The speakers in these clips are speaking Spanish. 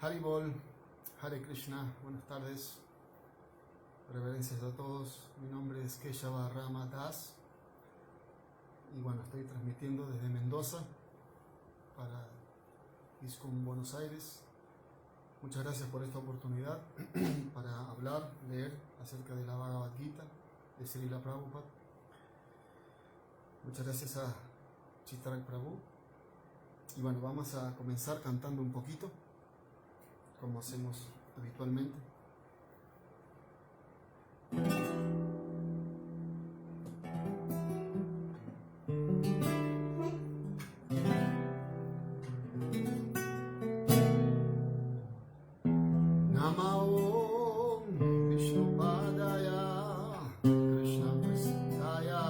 Haribol, Hare Krishna, buenas tardes, reverencias a todos. Mi nombre es Keshava Rama Das y bueno, estoy transmitiendo desde Mendoza para ISKCON Buenos Aires. Muchas gracias por esta oportunidad para hablar, leer acerca de la Bhagavad Gita de Srila Prabhupada. Muchas gracias a Chittarak Prabhu. Y bueno, vamos a comenzar cantando un poquito, como hacemos habitualmente. Namo Vishnupadaya Krishna Prasthaya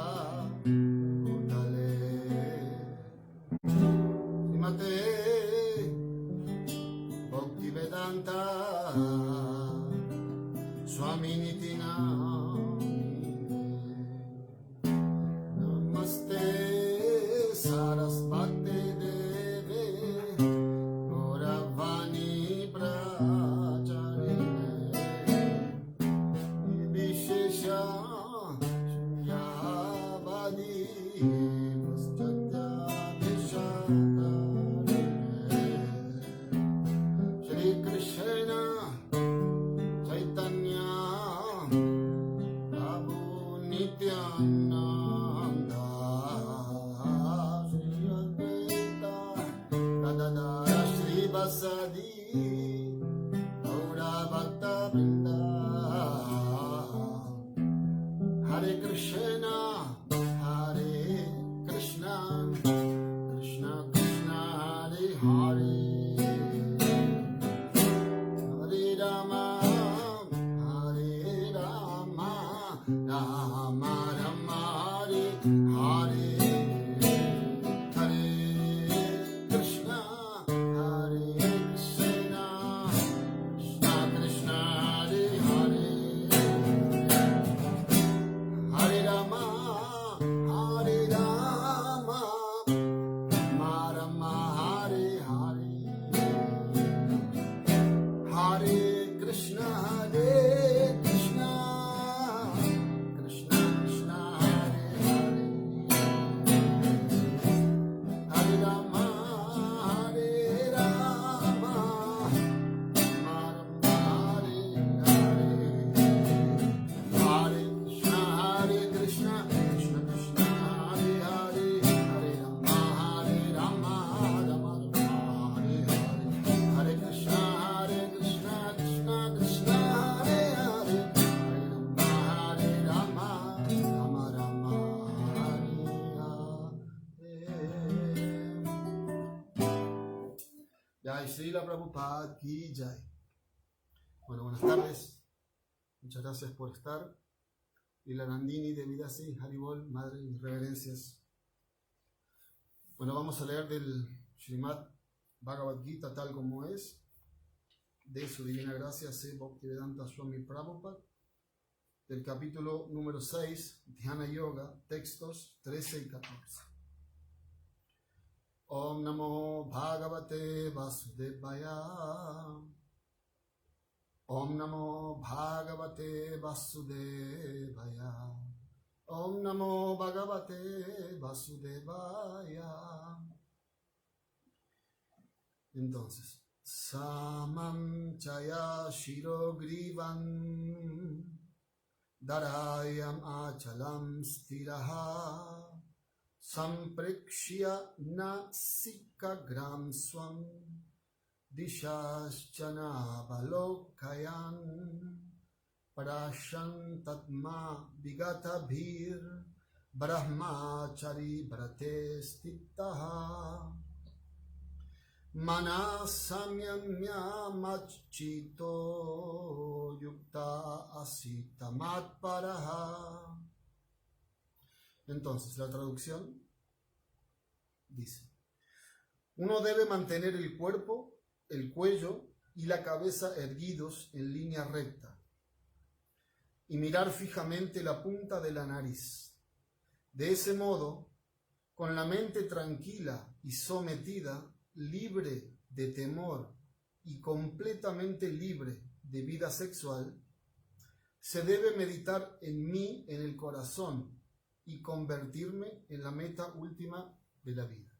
Bhutale Srimate Bhaktivedanta Swaminiti Namine Namaste Sarasvate Deve Gauravani Pracharine Vishesha Shunyavadi Paschatya Vishatarine Shri Krishna Chaitanya Prabhu Nityananda Shri Advaita Gadadara Shri Vasadi Gaura Bhakta Vrinda Hare Krishna Hare Krishna Krishna Krishna Hare Hare Hare Rama Hare Rama Rama Rama Hare Hare Hare Krishna Hare Krishna Krishna Krishna Hare Hare Hare Rama Hare Rama Rama Rama Hare Hare Hare Krishna Krishna Krishna Hare Hare Hare Rama Hare Rama Rama Hare Hare Hare Krishna Krishna Krishna Hare Hare Hare Rama Rama Rama Hare Hare Hare Krishna Krishna Krishna Hare Hare Hare Rama Rama Rama Hare Hare. Jai Srila Prabhupada ki Jai. Bueno, buenas tardes. Muchas gracias por estar. Y la Nandini de Vidasi, Haribol, madre, mis reverencias. Bueno, vamos a leer del Srimad Bhagavad Gita tal como es, de su divina gracia, C. Bhaktivedanta Swami Prabhupada, del capítulo número 6, Dhyana Yoga, textos 13 y 14. Om Namo Bhagavate Vasudevaya. Om Namo Bhagavate Vasudevaya. Om Namo Bhagavate Vasudevaya. Entonces, Samam Chaya Shirogrivam Darayam Achalam Stiraha Samprikshya Nasikagram Swam Dishashchana Balokayan Parashantatma Vigatabhir Brahmachari Brate Stitaha Manasamyamya Machito Yukta Asitamat Paraha. Entonces, la traducción dice: uno debe mantener el cuerpo, el cuello y la cabeza erguidos en línea recta y mirar fijamente la punta de la nariz. De ese modo, con la mente tranquila y sometida, libre de temor y completamente libre de vida sexual, se debe meditar en mí en el corazón y convertirme en la meta última de la vida.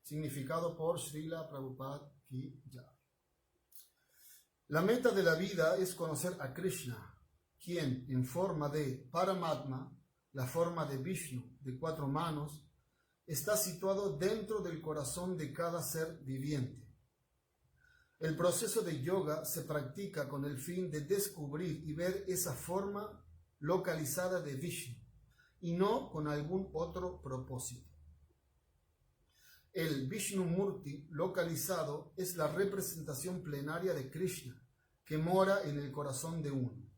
Significado por Srila Prabhupada Ki Jai. La meta de la vida es conocer a Krishna, quien en forma de Paramatma, la forma de Vishnu de 4 manos, está situado dentro del corazón de cada ser viviente. El proceso de yoga se practica con el fin de descubrir y ver esa forma localizada de Vishnu y no con algún otro propósito. El Vishnumurti localizado es la representación plenaria de Krishna que mora en el corazón de uno.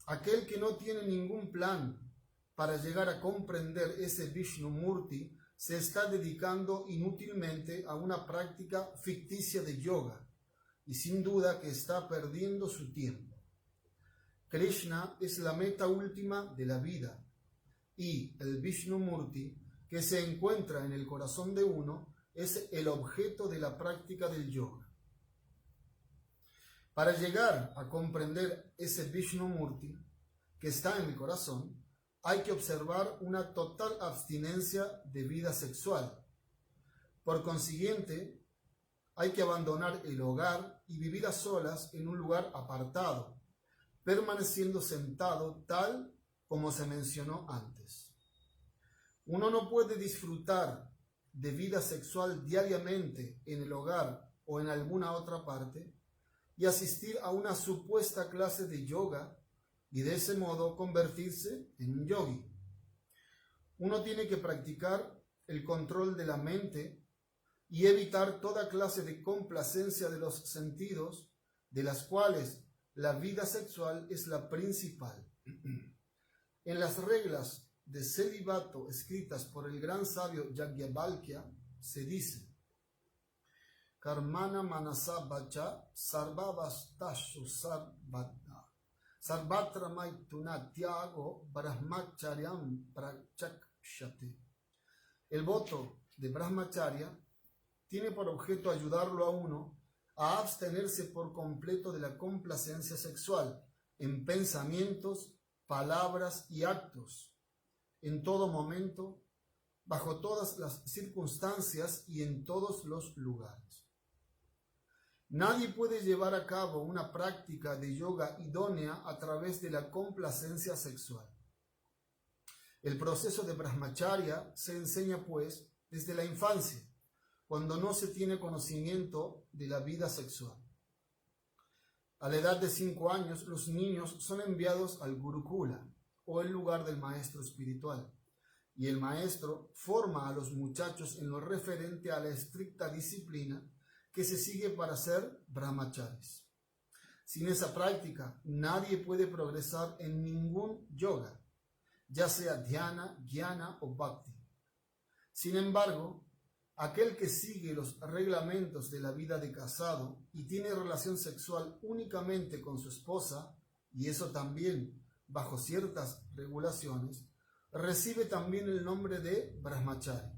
Aquel que no tiene ningún plan para llegar a comprender ese Vishnumurti se está dedicando inútilmente a una práctica ficticia de yoga y sin duda que está perdiendo su tiempo. Krishna es la meta última de la vida y el Vishnumurti que se encuentra en el corazón de uno es el objeto de la práctica del yoga. Para llegar a comprender ese Vishnumurti que está en el corazón, hay que observar una total abstinencia de vida sexual. Por consiguiente, hay que abandonar el hogar y vivir a solas en un lugar apartado, permaneciendo sentado tal como se mencionó antes. Uno no puede disfrutar de vida sexual diariamente en el hogar o en alguna otra parte y asistir a una supuesta clase de yoga y de ese modo convertirse en un yogi. Uno tiene que practicar el control de la mente y evitar toda clase de complacencia de los sentidos, de las cuales la vida sexual es la principal. En las reglas de celibato escritas por el gran sabio Yajnavalkya se dice: Karmana manasa bacha sarvavastashu sarvada sarvatra maituna tyago brahmacharyam prachakshate. El voto de brahmacharya tiene por objeto ayudarlo a uno a abstenerse por completo de la complacencia sexual en pensamientos, palabras y actos, en todo momento, bajo todas las circunstancias y en todos los lugares. Nadie puede llevar a cabo una práctica de yoga idónea a través de la complacencia sexual. El proceso de brahmacharya se enseña, pues, desde la infancia, cuando no se tiene conocimiento de la vida sexual. A la edad de 5 años, los niños son enviados al Gurukula, o el lugar del maestro espiritual, y el maestro forma a los muchachos en lo referente a la estricta disciplina que se sigue para ser brahmacharis. Sin esa práctica, nadie puede progresar en ningún yoga, ya sea dhyana, jnana o bhakti. Sin embargo, aquel que sigue los reglamentos de la vida de casado y tiene relación sexual únicamente con su esposa, y eso también bajo ciertas regulaciones, recibe también el nombre de brahmachari.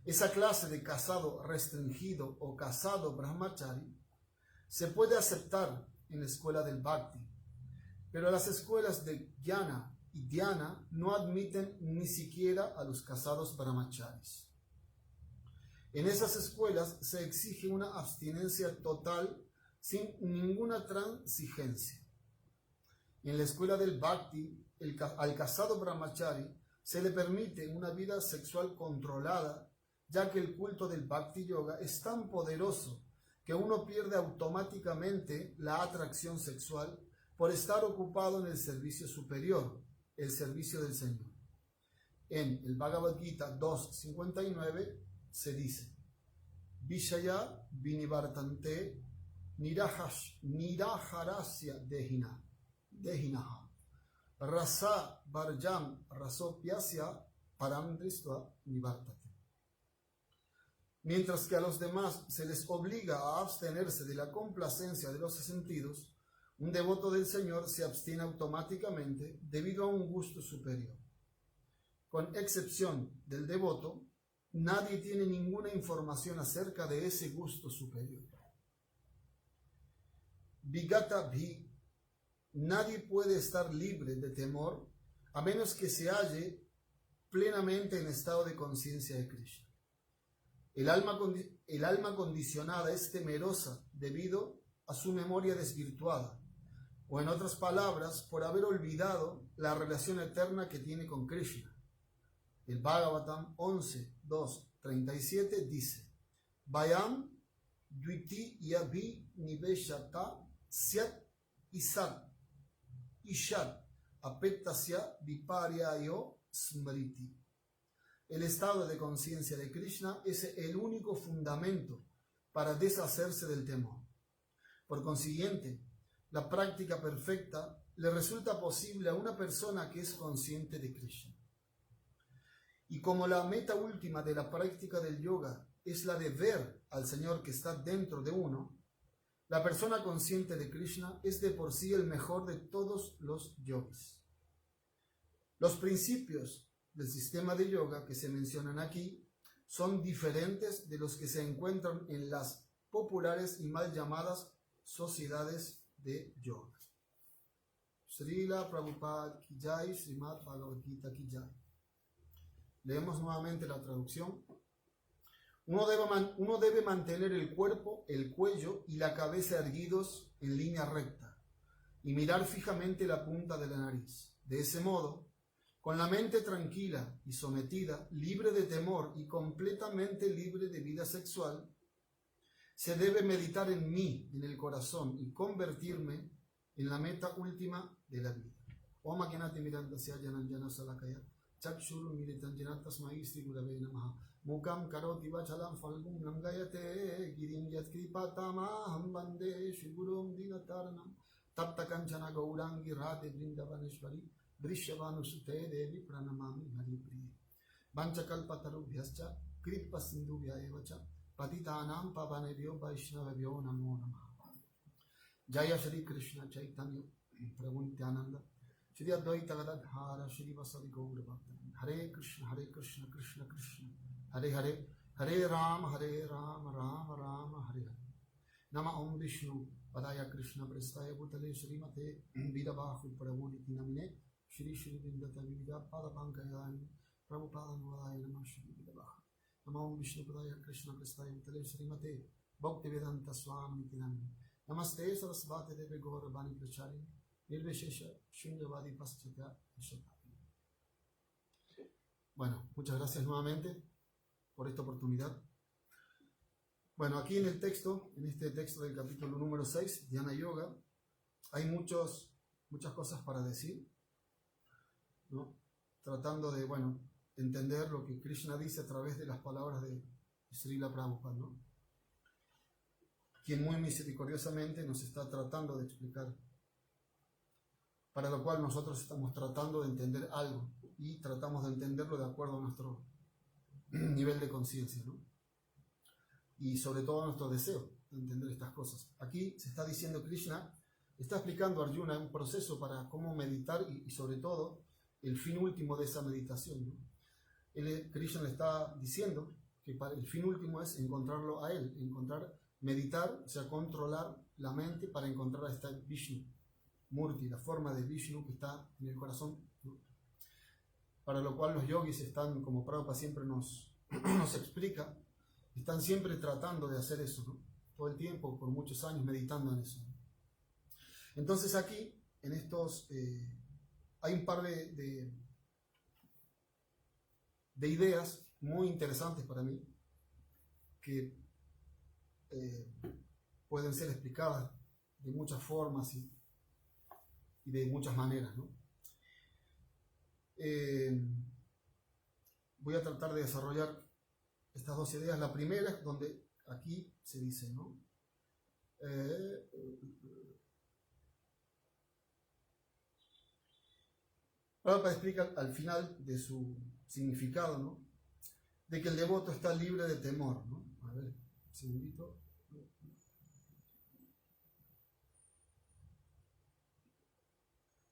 Esa clase de casado restringido o casado brahmachari se puede aceptar en la escuela del bhakti, pero las escuelas de jnana y dhyana no admiten ni siquiera a los casados brahmacharis. En esas escuelas se exige una abstinencia total sin ninguna transigencia. En la escuela del bhakti, al casado brahmachari se le permite una vida sexual controlada, ya que el culto del bhakti yoga es tan poderoso que uno pierde automáticamente la atracción sexual por estar ocupado en el servicio superior, el servicio del Señor. En el Bhagavad Gita 2.59 se dice: Vishaya vinivartante niraharasya dehinaha rasa varjam rasopyasya paramdristva nivartate. Mientras que a los demás se les obliga a abstenerse de la complacencia de los sentidos, un devoto del Señor se abstiene automáticamente debido a un gusto superior. Con excepción del devoto, nadie tiene ninguna información acerca de ese gusto superior. Vigata bhi, nadie puede estar libre de temor a menos que se halle plenamente en estado de conciencia de Krishna. El alma condicionada es temerosa debido a su memoria desvirtuada, o en otras palabras, por haber olvidado la relación eterna que tiene con Krishna. El Bhagavatam 11.2.37 dice: Vayam dviti yabi niveshata syat isat ishat apettasya viparyayo smriti. El estado de conciencia de Krishna es el único fundamento para deshacerse del temor. Por consiguiente, la práctica perfecta le resulta posible a una persona que es consciente de Krishna. Y como la meta última de la práctica del yoga es la de ver al Señor que está dentro de uno, la persona consciente de Krishna es de por sí el mejor de todos los yogis. Los principios del sistema de yoga que se mencionan aquí son diferentes de los que se encuentran en las populares y mal llamadas sociedades de yoga. Srila Prabhupada Ki Jai, Srimad Bhagavad Gita Ki Jai. Leemos nuevamente la traducción. Uno debe mantener el cuerpo, el cuello y la cabeza erguidos en línea recta y mirar fijamente la punta de la nariz. De ese modo, con la mente tranquila y sometida, libre de temor y completamente libre de vida sexual, se debe meditar en mí, en el corazón, y convertirme en la meta última de la vida. Om Agnati Mirandasya Jananjana Salakaya Chakshuru Militanjana Tasmai Sri Gurave Namaha Mukam Karoti Vachalam Falgum Nangayate Girim Yatkripatamaham Bande Shri Gurum Dinataranam Tapta Kanchana Gaurangi Radhe Vrindavaneshwari Drishavanusute Devi Pranamami Haripriye Vanchakalpatarubhyascha Kripa Sindhubhyayevacha Patitanam Pavanebhyo Vaishnavebhyo Namo Namaha. Jaya Shri Krishna Chaitanya Prabhu Nityananda Shri Advaita Gadadhara Shri Vasadi Gaura Bhaktan Hare Krishna Krishna Krishna Hare Hare Hare Rama Rama Rama Hare Hare. Nama Om Vishnu Padaya Krishna Prestaya Bhutale Srimate Vidavahu Prabhu Nitinamine Shri Shri Vindata Vida Padapankayani Prabhupada Nuvadaya Nama Shri Vidavahu. Nama Om Vishnu Padaya Krishna Prestaya Bhutale Srimate Bhaktivedanta Swami Nitinamine. Namaste Sarasvati Deve Gaura Bani Prachari Nirveshesha Shunyavadi Paschatya Shatapi. Bueno, muchas gracias nuevamente por esta oportunidad. Bueno, aquí en el texto, en este texto del capítulo número 6, Dhyana Yoga, hay muchas cosas para decir, ¿no? Tratando de, entender lo que Krishna dice a través de las palabras de Srila Prabhupada, ¿no? Quien muy misericordiosamente nos está tratando de explicar, para lo cual nosotros estamos tratando de entender algo y tratamos de entenderlo de acuerdo a nuestro nivel de conciencia, ¿no? Y sobre todo a nuestro deseo de entender estas cosas. Aquí se está diciendo Krishna, está explicando a Arjuna un proceso para cómo meditar y sobre todo el fin último de esa meditación, ¿no? Krishna le está diciendo que el fin último es encontrarlo a él, meditar, o sea, controlar la mente para encontrar a esta Vishnu Murti, la forma de Vishnu que está en el corazón, ¿no? Para lo cual los yogis están, como Prabhupada siempre nos explica, están siempre tratando de hacer eso, ¿no? Todo el tiempo, por muchos años, meditando en eso. Entonces aquí, en estos, hay un par de ideas muy interesantes para mí, que pueden ser explicadas de muchas formas y de muchas maneras, ¿no? Voy a tratar de desarrollar estas dos ideas. La primera es donde aquí se dice, ¿no? Prabhupada explica al final de su significado, ¿no? De que el devoto está libre de temor, ¿no? A ver, un segundito.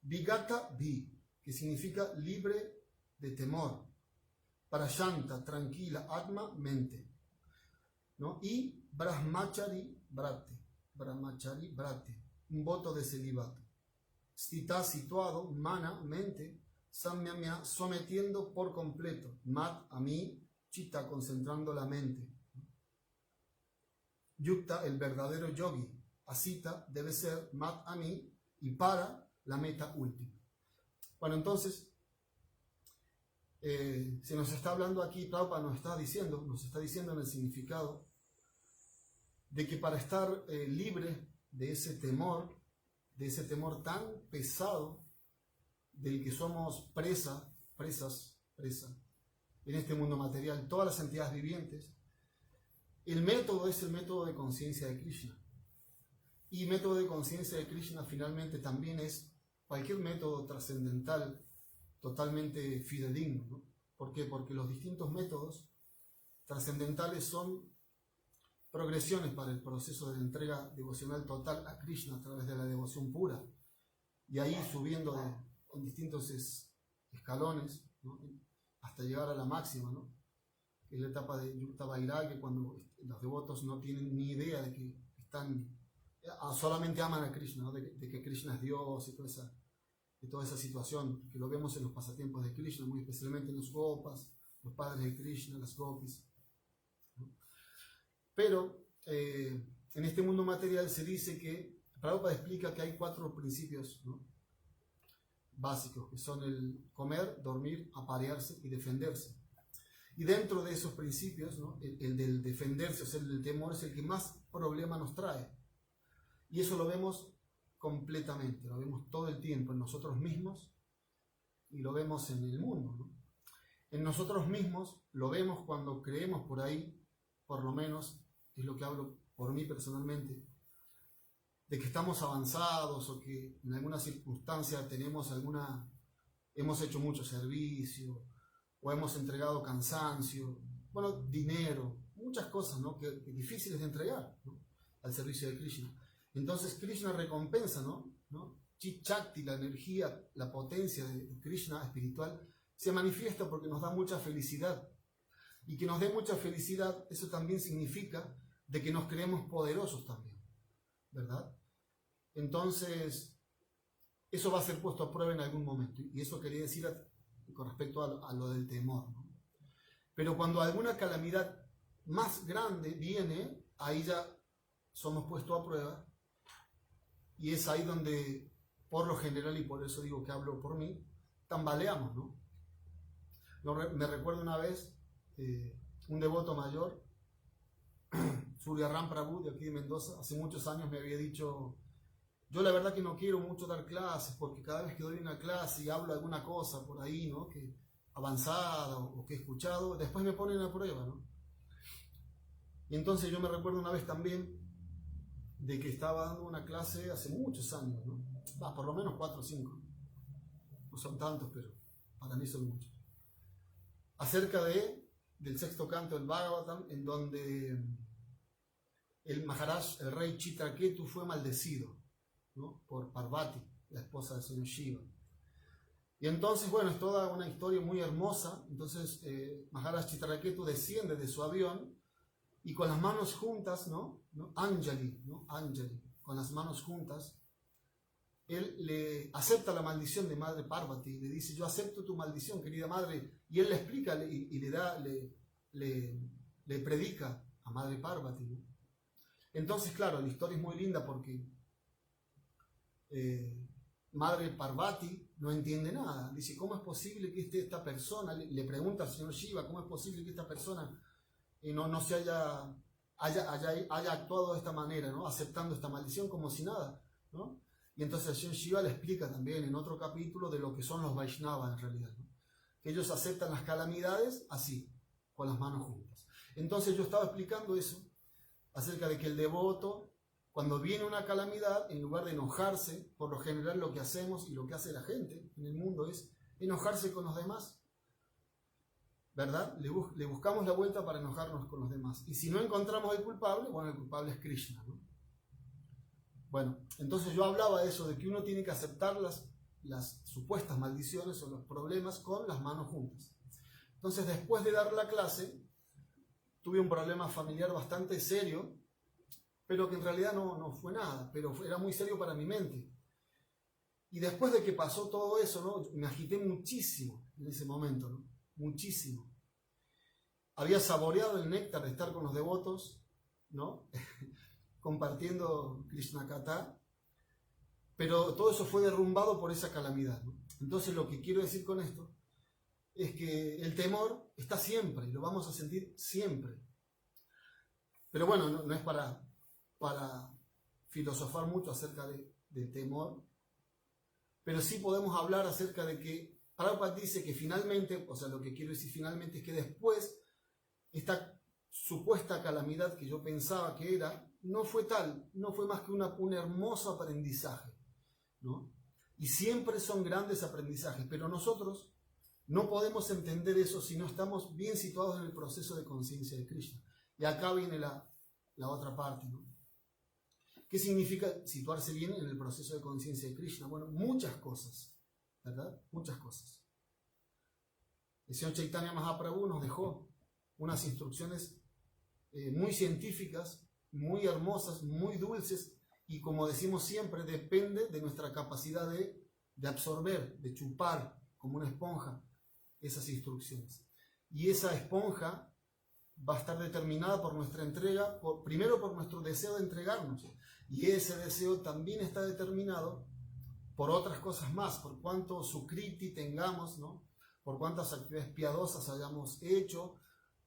Vigata vi, que significa libre de temor. Prashanta, tranquila, Atma, mente, ¿no? Y Brahmachari Brate, un voto de celibato. Stita, situado, Mana, mente, Samyamya, sometiendo por completo, Mat, a mí, Chitta, concentrando la mente. Yukta, el verdadero yogi, Asita, debe ser, Mat, a mí, y para la meta última. Bueno, entonces, se nos está hablando aquí, Prabhupada nos está diciendo en el significado de que para estar libre de ese temor tan pesado del que somos presas en este mundo material, todas las entidades vivientes, el método es el método de conciencia de Krishna. Y método de conciencia de Krishna finalmente también es cualquier método trascendental totalmente fidedigno, ¿no? ¿Por qué? Porque los distintos métodos trascendentales son progresiones para el proceso de la entrega devocional total a Krishna a través de la devoción pura, y ahí subiendo en distintos escalones, ¿no? Hasta llegar a la máxima, ¿no? Que es la etapa de Yukta Vairagya, cuando los devotos no tienen ni idea de que solamente aman a Krishna, ¿no? de que Krishna es Dios y toda esa situación que lo vemos en los pasatiempos de Krishna, muy especialmente en los gopas, los padres de Krishna, las gopis, ¿no? Pero en este mundo material se dice que Prabhupada explica que hay 4 principios, ¿no? básicos, que son el comer, dormir, aparearse y defenderse. Y dentro de esos principios, ¿no? el del defenderse, o sea, el del temor, es el que más problema nos trae. Y eso lo vemos completamente, lo vemos todo el tiempo en nosotros mismos y lo vemos en el mundo, ¿no? En nosotros mismos lo vemos cuando creemos por ahí, por lo menos, es lo que hablo por mí personalmente, de que estamos avanzados o que en alguna circunstancia hemos hecho mucho servicio o hemos entregado cansancio, bueno, dinero, muchas cosas, ¿no? que difíciles de entregar, ¿no? al servicio de Krishna. Entonces Krishna recompensa, ¿no? Chit Shakti, la energía, la potencia de Krishna espiritual, se manifiesta porque nos da mucha felicidad. Y que nos dé mucha felicidad, eso también significa de que nos creemos poderosos también, ¿verdad? Entonces, eso va a ser puesto a prueba en algún momento. Y eso quería decir con respecto a lo del temor, ¿no? Pero cuando alguna calamidad más grande viene, ahí ya somos puestos a prueba. Y es ahí donde, por lo general, y por eso digo que hablo por mí, tambaleamos, ¿no? Me recuerdo una vez, un devoto mayor, Surya Ram Prabhu, de aquí de Mendoza, hace muchos años me había dicho: yo la verdad que no quiero mucho dar clases, porque cada vez que doy una clase y hablo alguna cosa por ahí, ¿no? que avanzada o que he escuchado, después me ponen a prueba, ¿no? Y entonces yo me recuerdo una vez también de que estaba dando una clase hace muchos años, ¿no? Por lo menos 4 o 5, no son tantos, pero para mí son muchos, acerca del sexto canto del Bhagavatam, en donde el Maharaj, el rey Chitraketu, fue maldecido, ¿no? por Parvati, la esposa del señor Shiva. Y entonces, bueno, es toda una historia muy hermosa. Entonces Maharaj Chitraketu desciende de su avión y con las manos juntas, Anjali, con las manos juntas, él le acepta la maldición de Madre Parvati, le dice: yo acepto tu maldición, querida madre, y él le explica y le predica a Madre Parvati, ¿no? Entonces, claro, la historia es muy linda porque Madre Parvati no entiende nada. Dice: ¿cómo es posible que esta persona, le pregunta al señor Shiva, cómo es posible que esta persona no se haya actuado de esta manera, ¿no? Aceptando esta maldición como si nada, ¿no? Y entonces el señor Shiva le explica también en otro capítulo de lo que son los Vaishnavas en realidad, ¿no? Que ellos aceptan las calamidades así, con las manos juntas. Entonces yo estaba explicando eso, acerca de que el devoto, cuando viene una calamidad, en lugar de enojarse, por lo general lo que hacemos y lo que hace la gente en el mundo es enojarse con los demás, ¿verdad? Le buscamos la vuelta para enojarnos con los demás. Y si no encontramos el culpable, bueno, el culpable es Krishna, ¿no? Bueno, entonces yo hablaba de eso, de que uno tiene que aceptar las supuestas maldiciones o los problemas con las manos juntas. Entonces, después de dar la clase, tuve un problema familiar bastante serio, pero que en realidad no fue nada, pero era muy serio para mi mente. Y después de que pasó todo eso, ¿no? Me agité muchísimo en ese momento, ¿no? Muchísimo. Había saboreado el néctar de estar con los devotos, ¿no? Compartiendo Krishna Katha, pero todo eso fue derrumbado por esa calamidad, ¿no? Entonces lo que quiero decir con esto es que el temor está siempre y lo vamos a sentir siempre. Pero bueno, no es para filosofar mucho acerca del temor, pero sí podemos hablar acerca de que Prabhupada dice que finalmente, o sea, lo que quiero decir finalmente es que después esta supuesta calamidad que yo pensaba que era, no fue tal, no fue más que un hermoso aprendizaje, ¿no? Y siempre son grandes aprendizajes, pero nosotros no podemos entender eso si no estamos bien situados en el proceso de conciencia de Krishna. Y acá viene la otra parte, ¿no? ¿Qué significa situarse bien en el proceso de conciencia de Krishna? Bueno, muchas cosas, ¿verdad? Muchas cosas. El señor Chaitanya Mahaprabhu nos dejó unas instrucciones muy científicas, muy hermosas, muy dulces, y como decimos siempre, depende de nuestra capacidad de absorber, de chupar como una esponja esas instrucciones. Y esa esponja va a estar determinada por nuestra entrega, primero por nuestro deseo de entregarnos, y ese deseo también está determinado por otras cosas más, por cuánto sukriti tengamos, ¿no? Por cuántas actividades piadosas hayamos hecho,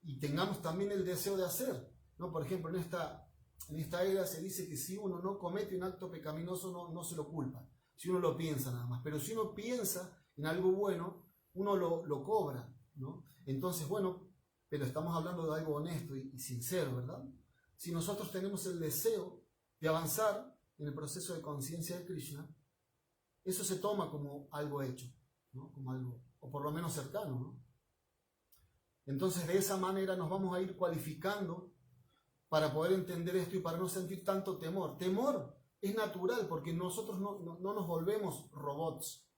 y tengamos también el deseo de hacer, ¿no? Por ejemplo, en esta era se dice que si uno no comete un acto pecaminoso no se lo culpa, si uno lo piensa nada más, pero si uno piensa en algo bueno, uno lo cobra, ¿no? Entonces, bueno, pero estamos hablando de algo honesto y sincero, ¿verdad? Si nosotros tenemos el deseo de avanzar en el proceso de conciencia de Krishna, eso se toma como algo hecho, ¿no? Como algo, o por lo menos cercano, ¿no? Entonces, de esa manera nos vamos a ir cualificando para poder entender esto y para no sentir tanto temor. Temor es natural porque nosotros no nos volvemos robots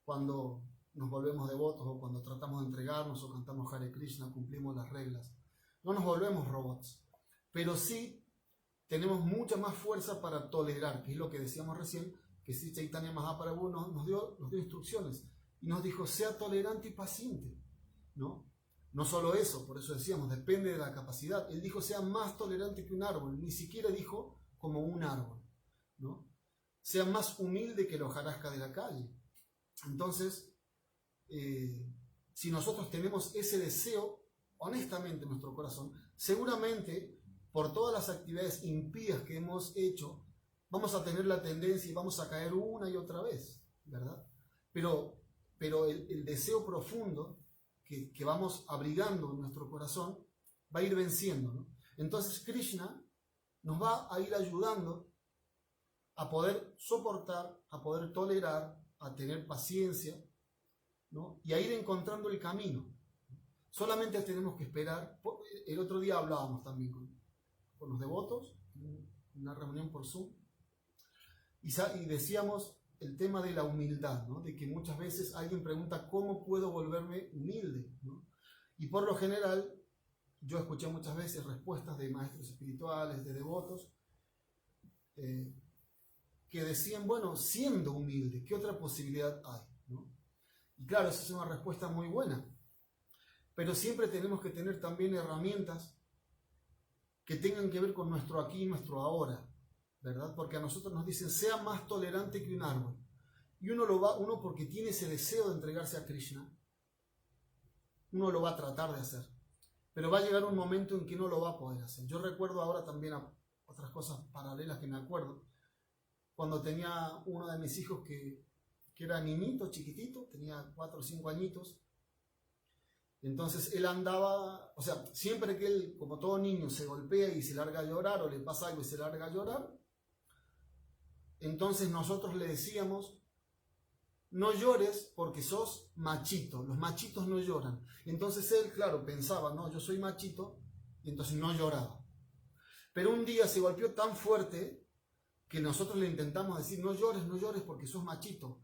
cuando nos volvemos devotos o cuando tratamos de entregarnos o cantamos Hare Krishna, cumplimos las reglas. No nos volvemos robots, pero sí tenemos mucha más fuerza para tolerar, que es lo que decíamos recién, que Sri Chaitanya Mahaprabhu nos dio instrucciones y nos dijo, sea tolerante y paciente, ¿no? No solo eso, por eso decíamos, depende de la capacidad. Él dijo, sea más tolerante que un árbol, ni siquiera dijo como un árbol, ¿no? Sea más humilde que la hojarasca de la calle. Entonces, si nosotros tenemos ese deseo, honestamente en nuestro corazón, seguramente por todas las actividades impías que hemos hecho, vamos a tener la tendencia y vamos a caer una y otra vez, ¿verdad? Pero el deseo profundo que vamos abrigando en nuestro corazón va a ir venciendo, ¿no? Entonces Krishna nos va a ir ayudando a poder soportar, a poder tolerar, a tener paciencia, ¿no? Y a ir encontrando el camino. Solamente tenemos que esperar. El otro día hablábamos también con los devotos, en una reunión por Zoom, y decíamos el tema de la humildad, ¿no? De que muchas veces alguien pregunta ¿cómo puedo volverme humilde?, ¿no? Y por lo general yo escuché muchas veces respuestas de maestros espirituales, de devotos, que decían, bueno, siendo humilde, ¿qué otra posibilidad hay?, ¿no? Y claro, esa es una respuesta muy buena, pero siempre tenemos que tener también herramientas que tengan que ver con nuestro aquí y nuestro ahora, ¿verdad? Porque a nosotros nos dicen, sea más tolerante que un árbol. Y uno porque tiene ese deseo de entregarse a Krishna, uno lo va a tratar de hacer. Pero va a llegar un momento en que no lo va a poder hacer. Yo recuerdo ahora también otras cosas paralelas que me acuerdo. Cuando tenía uno de mis hijos que era niñito, chiquitito, tenía 4 o 5 añitos. Entonces él andaba, o sea, siempre que él, como todo niño, se golpea y se larga a llorar o le pasa algo y se larga a llorar, entonces nosotros le decíamos, no llores porque sos machito, los machitos no lloran. Entonces él, claro, pensaba, no, yo soy machito, y entonces no lloraba. Pero un día se golpeó tan fuerte que nosotros le intentamos decir, no llores porque sos machito.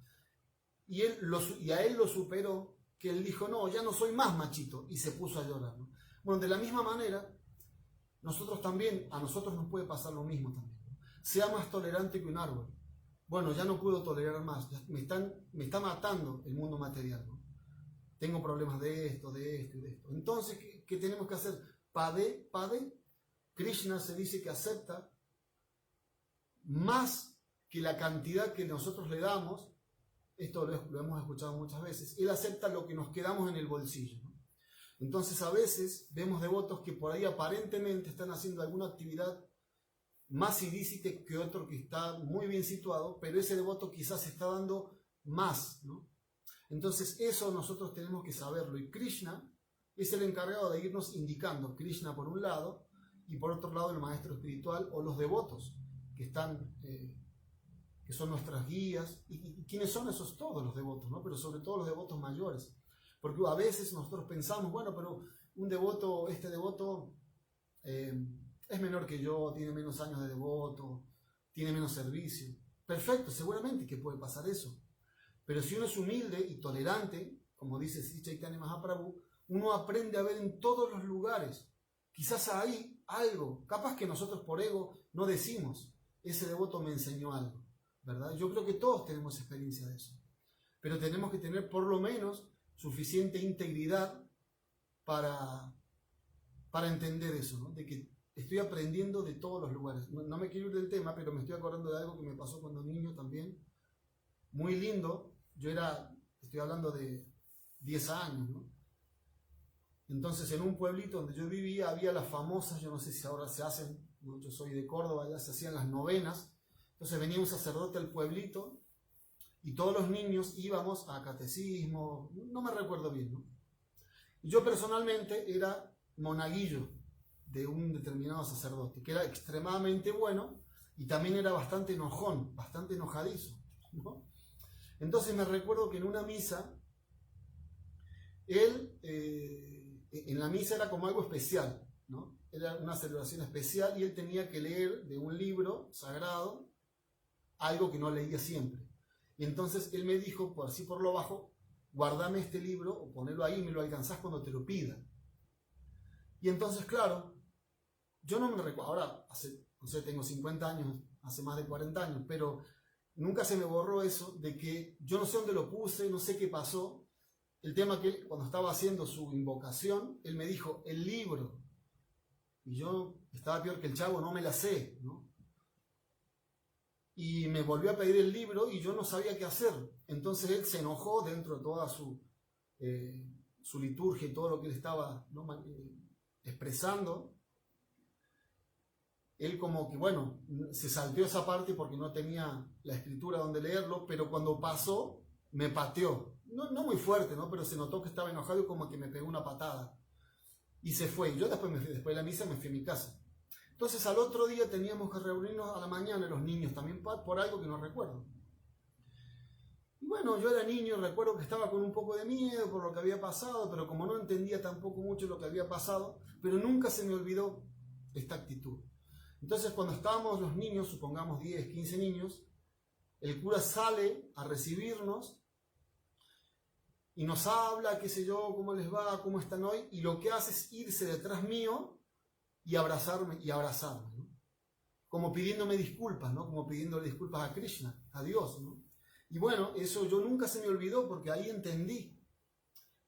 Y a él lo superó, que él dijo, no, ya no soy más machito, y se puso a llorar, ¿no? Bueno, de la misma manera, nosotros también, a nosotros nos puede pasar lo mismo también, ¿no? Sea más tolerante que un árbol. Bueno, ya no puedo tolerar más, me está matando el mundo material, ¿no? Tengo problemas de esto y de esto. Entonces, ¿qué tenemos que hacer? Pade. Krishna se dice que acepta más que la cantidad que nosotros le damos. Esto lo hemos escuchado muchas veces. Él acepta lo que nos quedamos en el bolsillo, ¿no? Entonces, a veces vemos devotos que por ahí aparentemente están haciendo alguna actividad más ilícita que otro que está muy bien situado, pero ese devoto quizás está dando más, ¿no? Entonces eso nosotros tenemos que saberlo, y Krishna es el encargado de irnos indicando. Krishna por un lado, y por otro lado el maestro espiritual o los devotos que están, que son nuestras guías. ¿Y quiénes son esos? Todos los devotos, ¿no? Pero sobre todo los devotos mayores, porque a veces nosotros pensamos, bueno, pero un devoto, este devoto es menor que yo, tiene menos años de devoto, tiene menos servicio. Perfecto, seguramente que puede pasar eso. Pero si uno es humilde y tolerante, como dice Sri Chaitanya Mahaprabhu, uno aprende a ver en todos los lugares. Quizás hay algo, capaz que nosotros por ego no decimos, ese devoto me enseñó algo, ¿verdad? Yo creo que todos tenemos experiencia de eso. Pero tenemos que tener por lo menos suficiente integridad para entender eso, ¿no? De que estoy aprendiendo de todos los lugares. No me quiero ir del tema, pero me estoy acordando de algo que me pasó cuando niño también. Muy lindo. Estoy hablando de 10 años, ¿no? Entonces, en un pueblito donde yo vivía había las famosas, yo no sé si ahora se hacen, ¿no? Yo soy de Córdoba, ya se hacían las novenas. Entonces venía un sacerdote al pueblito y todos los niños íbamos a catecismo, no me recuerdo bien, ¿no? Y yo personalmente era monaguillo de un determinado sacerdote, que era extremadamente bueno y también era bastante enojón, bastante enojadizo, ¿no? Entonces me recuerdo que en una misa, él, en la misa era como algo especial, ¿no? Era una celebración especial y él tenía que leer de un libro sagrado algo que no leía siempre. Y entonces él me dijo, por así por lo bajo, guardame este libro o ponelo ahí y me lo alcanzás cuando te lo pida. Y entonces, claro, yo no me recuerdo, ahora, no sé, tengo 50 años, hace más de 40 años, pero nunca se me borró eso de que yo no sé dónde lo puse, no sé qué pasó. El tema que él, cuando estaba haciendo su invocación, él me dijo, el libro. Y yo estaba peor que el chavo, no me la sé, ¿no? Y me volvió a pedir el libro y yo no sabía qué hacer. Entonces él se enojó dentro de toda su liturgia y todo lo que él estaba, ¿no? Expresando. Él como que, bueno, se salteó esa parte porque no tenía la escritura donde leerlo, pero cuando pasó, me pateó. No muy fuerte, ¿no? Pero se notó que estaba enojado y como que me pegó una patada. Y se fue. Y yo después de la misa me fui a mi casa. Entonces al otro día teníamos que reunirnos a la mañana, los niños también, por algo que no recuerdo. Y bueno, yo era niño, recuerdo que estaba con un poco de miedo por lo que había pasado, pero como no entendía tampoco mucho lo que había pasado, pero nunca se me olvidó esta actitud. Entonces cuando estábamos los niños, supongamos 10, 15 niños, el cura sale a recibirnos y nos habla, qué sé yo, cómo les va, cómo están hoy, y lo que hace es irse detrás mío y abrazarme, ¿no? Como pidiéndome disculpas, ¿no? Como pidiéndole disculpas a Krishna, a Dios, ¿no? Y bueno, eso yo nunca se me olvidó porque ahí entendí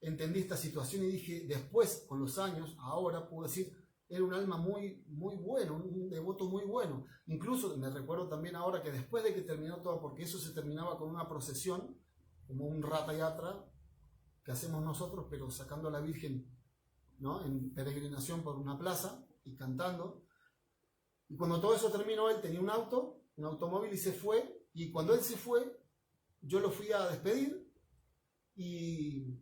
esta situación y dije, después, con los años, ahora puedo decir, era un alma muy, muy bueno, un devoto muy bueno. Incluso me recuerdo también ahora que después de que terminó todo, porque eso se terminaba con una procesión, como un Ratha Yatra que hacemos nosotros, pero sacando a la Virgen, ¿no? En peregrinación por una plaza y cantando. Y cuando todo eso terminó, él tenía un automóvil y se fue. Y cuando él se fue, yo lo fui a despedir y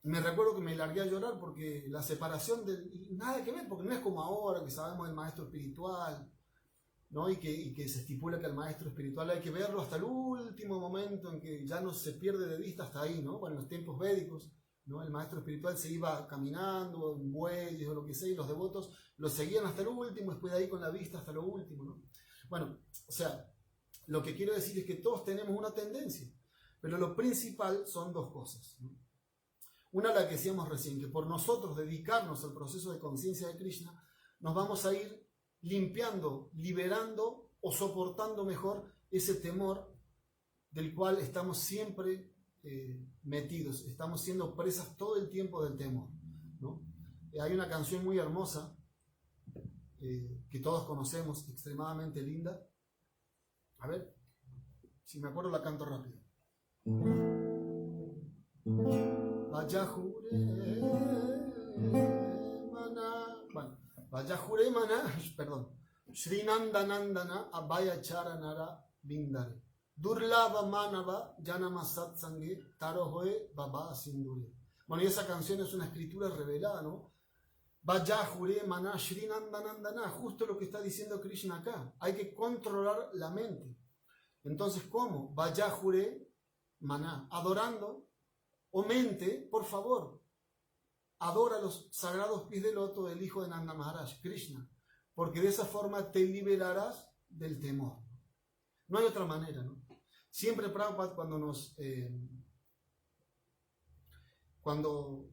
me recuerdo que me largué a llorar porque la separación, nada que ver, porque no es como ahora que sabemos del maestro espiritual, ¿no? Y que se estipula que al maestro espiritual hay que verlo hasta el último momento en que ya no se pierde de vista hasta ahí, ¿no? Bueno, en los tiempos védicos, ¿no? El maestro espiritual se iba caminando en bueyes o lo que sea y los devotos lo seguían hasta el último, después de ahí con la vista hasta lo último, ¿no? Bueno, o sea, lo que quiero decir es que todos tenemos una tendencia, pero lo principal son dos cosas, ¿no? Una, la que decíamos recién, que por nosotros dedicarnos al proceso de conciencia de Krishna, nos vamos a ir limpiando, liberando o soportando mejor ese temor del cual estamos siempre metidos, estamos siendo presas todo el tiempo del temor, ¿no? Hay una canción muy hermosa que todos conocemos, extremadamente linda. A ver, si me acuerdo la canto rápido. Vajajure mana, perdón. Srinandanandana abhaya charanara bindare. Durlava manava janama satsange tarohoe baba sindure. Bueno, y esa canción es una escritura revelada, ¿no? Vajajure mana Srinandanandana, justo lo que está diciendo Krishna acá. Hay que controlar la mente. Entonces, ¿cómo? Vajajure maná, adorando, o mente, por favor, adora los sagrados pies de loto del hijo de Nanda Maharaj, Krishna, porque de esa forma te liberarás del temor. No hay otra manera, ¿no? Siempre Prabhupada cuando